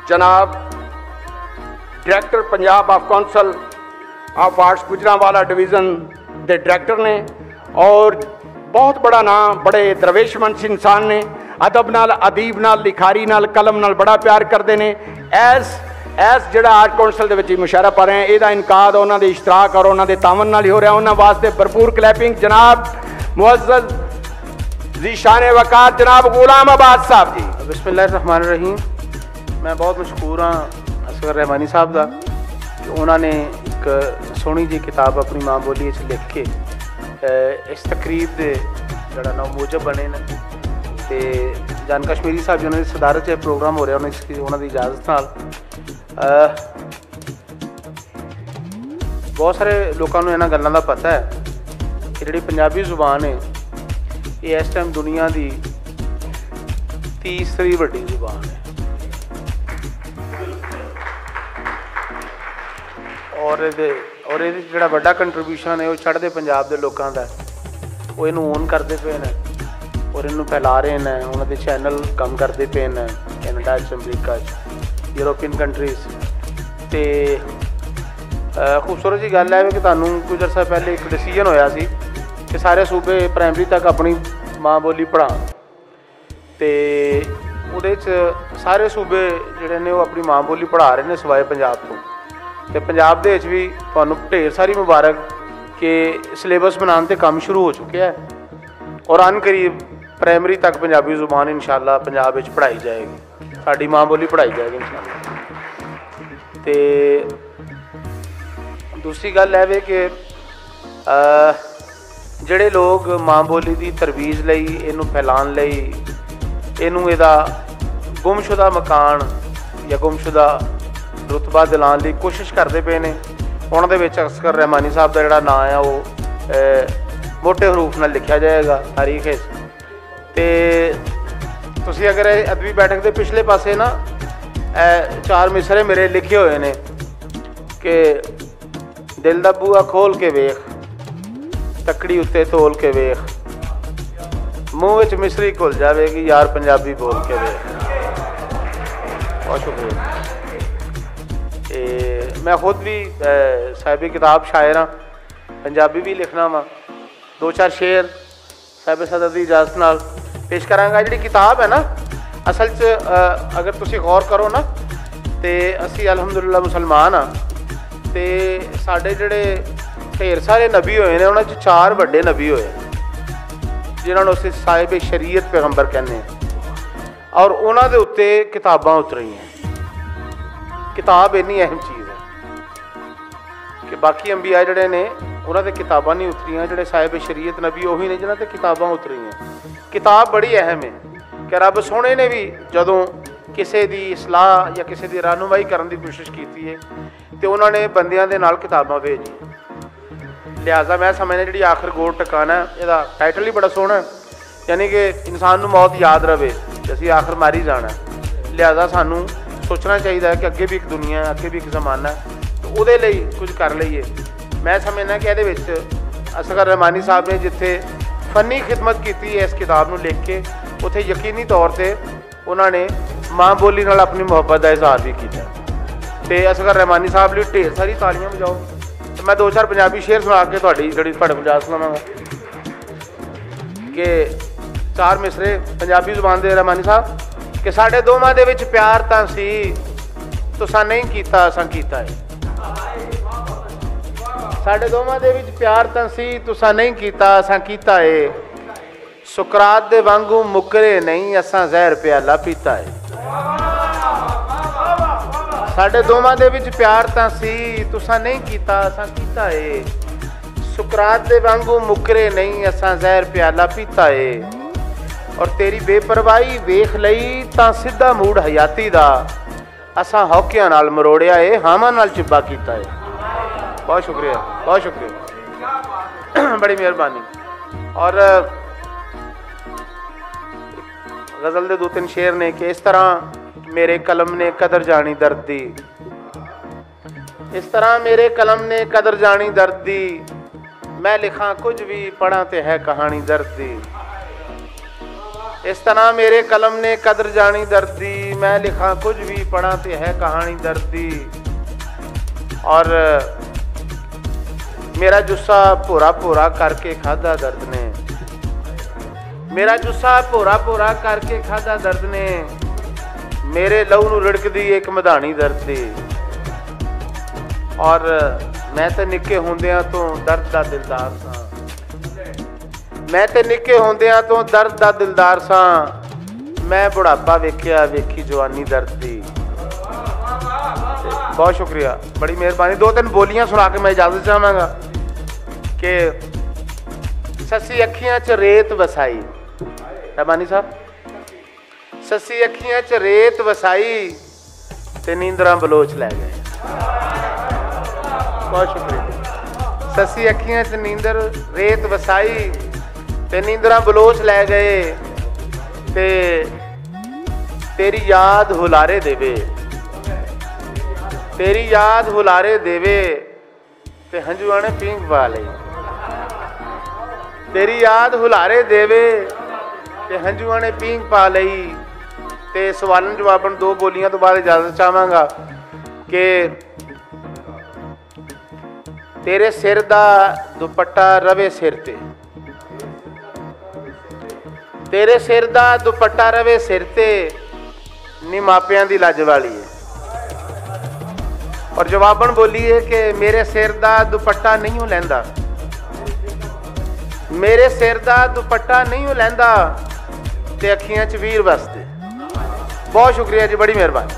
जनाब director Punjab of council of arts Gujranwala division के director ने और बहुत बड़ा नाम, बड़े दरवेशमंद इंसान ने, अदब नाल, अदीब नाल, लिखारी नाल, कलम नाल बड़ा प्यार करते हैं। एस जिहड़ा आर्ट कौंसल दे विच मुशायरा पा रहे हैं, इहदा इनकाद उन्होंने इश्तराक और उन्होंने तावन नाल ही हो रहा है। उन्होंने वास्ते भरपूर क्लैपिंग। जनाब मुअज़्ज़ज़ ज़ीशान वक़ार जनाब गुलाम अब्बास साहब जी। बिस्मिल्लाहिर्रहमानिर्रहीम। मैं बहुत मशहूर हाँ असगर रहमानी साहब का कि उन्होंने एक सोहनी जी किताब अपनी माँ बोली लिख के इस तकरीब के जरा नाम मूजब बने ने ते जान कश्मीरी साहब जी उन्होंने सदारत च प्रोग्राम हो रहा उन्होंने इजाज़त नाल बहुत सारे लोगों को इन्होंने गलों का पता है कि जी पंजाबी जुबान है ये इस टाइम दुनिया की तीसरी वड्डी जुबान है और ये जोड़ा वड्डा कंट्रीब्यूशन है वो चढ़ते पंजाब के लोगों का वो इनू ओन करते पे हैं और इनू फैला रहे हैं। उन्होंने चैनल काम करते पे हैं कैनेडा अमरीका यूरोपीयन कंट्रीज़। तो खूबसूरत जी गल है कि तुहानू कुछ अर्सा पहले एक डिसीजन होया सी कि सारे सूबे प्राइमरी तक अपनी माँ बोली पढ़ान तो उहदे च सारे सूबे जिहड़े ने वो अपनी माँ बोली पढ़ा रहे हैं सिवाए पंजाब तो पंजाब दे विच भी तुहानू ढेर सारी मुबारक कि सिलेबस बनाने ते काम शुरू हो चुके हैं और अन करीब प्राइमरी तक पंजाबी जुबान इंशाअल्लाह पंजाब विच पढ़ाई जाएगी, साडी माँ बोली पढ़ाई जाएगी इंशाअल्लाह। तो दूसरी गल है कि जिहड़े लोग माँ बोली की तरवीज लई इनू फैलाण लई इनू इहदा गुमशुदा मकान या गुमशुदा रुतबा दिलाने की कोशिश करते पे ने उन्होंने असगर रहमानी साहब का जोड़ा नाम है वो मोटे हरूफ नाल लिखा जाएगा तारीख। तो तुसी अगर अदबी बैठक के पिछले पासे ना 4 मिसरे मेरे लिखे हुए हैं कि दिल दा बूआ खोल के वेख तकड़ी उत्ते तोल के वेख मूँह विच मिसरी घुल जाएगी यार पंजाबी बोल के वेख। बहुत शुक्रिया। मैं खुद भी साहिब किताब शायर हाँ, पंजाबी भी लिखना वा। 2-4 शेर साहिब सदर की इजाजत नाल पेश करांगा। जी किताब है ना असल च अगर तुसी गौर करो ना तो असी अलहमदुलिल्लाह मुसलमान हाँ तो साढ़े जोड़े ढेर सारे नबी होए ने उन्होंने 4 वड्डे नबी होए जिन्होंने असीं साहिब शरीयत पैगंबर कहने और उन्होंने उत्ते किताबां उतरी हैं। किताब इन्नी अहम चीज़ है कि बाकी अंबिया जोड़े ने उन्होंने किताबां नहीं उतरियां, जोड़े साहिब शरीयत नबी उही ने जिन्होंने किताबां उतरियां। किताब बड़ी अहम है कि रब सोहने ने भी जदों किसी की सलाह या किसी की रहनुमाई करने की कोशिश की है तो उन्होंने बंदियां दे नाल किताबां भेजी। लिहाजा मैं समझना जी आखिर गोर टकाना इसका टाइटल ही बड़ा सोहना यानी कि इंसान को मौत याद रहे असीं आखिर मारी जाना। लिहाजा सानू सोचना चाहिए कि अगे भी एक दुनिया है, अगे भी एक जमाना है तो वो कुछ कर लीए। मैं समझना कि ये असगर रहमानी साहब ने जिथे फनी खिदमत की है इस किताब को लिख के उत्थे यकीनी तौर पर उन्होंने माँ बोली नाल अपनी मुहब्बत का इजहार भी किया। तो असगर रहमानी साहब लिए ढेर सारी तालियां बजाओ। तो मैं 2-4 पंजाबी शेर सुना के थोड़ी जी बजा सुनावांगा कि 4 मिसरे पंजाबी जुबान के रहमानी साहब कि साढ़े दोवां दे विच प्यार तां सी तुसां नहीं कीता असां कीता है। साढ़े दोवां दे विच प्यार तां सी तुसां नहीं कीता असां कीता है। सुकरात दे वांगू मुकरे नहीं असां जहर प्याला पीता है। साढ़े दोवां दे विच प्यार तां सी तुसां नहीं कीता असां कीता है। सुकरात दे वांगू मुकरे नहीं असां जहर प्याला पीता है। और तेरी बेपरवाही वेख लई तां सीधा मूड हयाती दा असां हौकियां नाल मरोड़िया है हामां नाल चिब्बा कीता है। बहुत शुक्रिया, बहुत शुक्रिया, बड़ी मेहरबानी। और गज़ल दे 2-3 शेर ने कि इस तरह मेरे कलम ने कदर जानी दर्द दी, इस तरह मेरे कलम ने कदर जानी दर्द दी, मैं लिखा कुछ भी पढ़ा ते है कहानी दर्द दी। इस तरह मेरे कलम ने कदर जानी दर्द दी, मैं लिखा कुछ भी पढ़ा ते है कहानी दर्द दी। और मेरा जुस्सा भोरा भोरा करके खाधा दर्द ने, मेरा जुस्सा भोरा भोरा करके खाधा दर्द ने, मेरे लहू नूं रिड़कदी एक मधानी दर्द दी। और मैं तो निक्के होंदियां तो दर्द दा दिलदार सां, मैं तो निक्के होंदियां तो दर्द दा दिलदार सां, मैं बुढ़ापा वेखिया वेखी जवानी दर्द दी। बहुत शुक्रिया, बड़ी मेहरबानी। दो तीन बोलियां सुना के मैं इजाजत चाहांगा कि सस्सी अखियां च रेत वसाई, रहमानी साहब, सस्सी अखियां च रेत वसाई ते नींदरां बलोच लै गए। बहुत शुक्रिया। सस्सी अखियां च नींदर रेत वसाई ते नींदरां बलोच लै गए, ते तेरी याद हुलारे देवे, तेरी याद हुलारे देवे ते हंजुआ ने पींग पा लई, तेरी याद हुलारे देवे ते हंजुआ ने पींग पा लई। ते सवालन जवाबन दो बोलियां तो बाद इजाजत चाहांगा कि तेरे सिर दा दुपट्टा रवे सिर ते, तेरे सिर दा दुपट्टा रवे सिर ते, नी मापियां दी लज वाली है। और जवाबन बोलिए कि मेरे सिर दा दुपट्टा नहीं हो लैंदा, मेरे सिर दा दुपट्टा नहीं हो लैंदा ते अखियां च वीर वसदे। बहुत शुक्रिया जी, बड़ी मेहरबानी।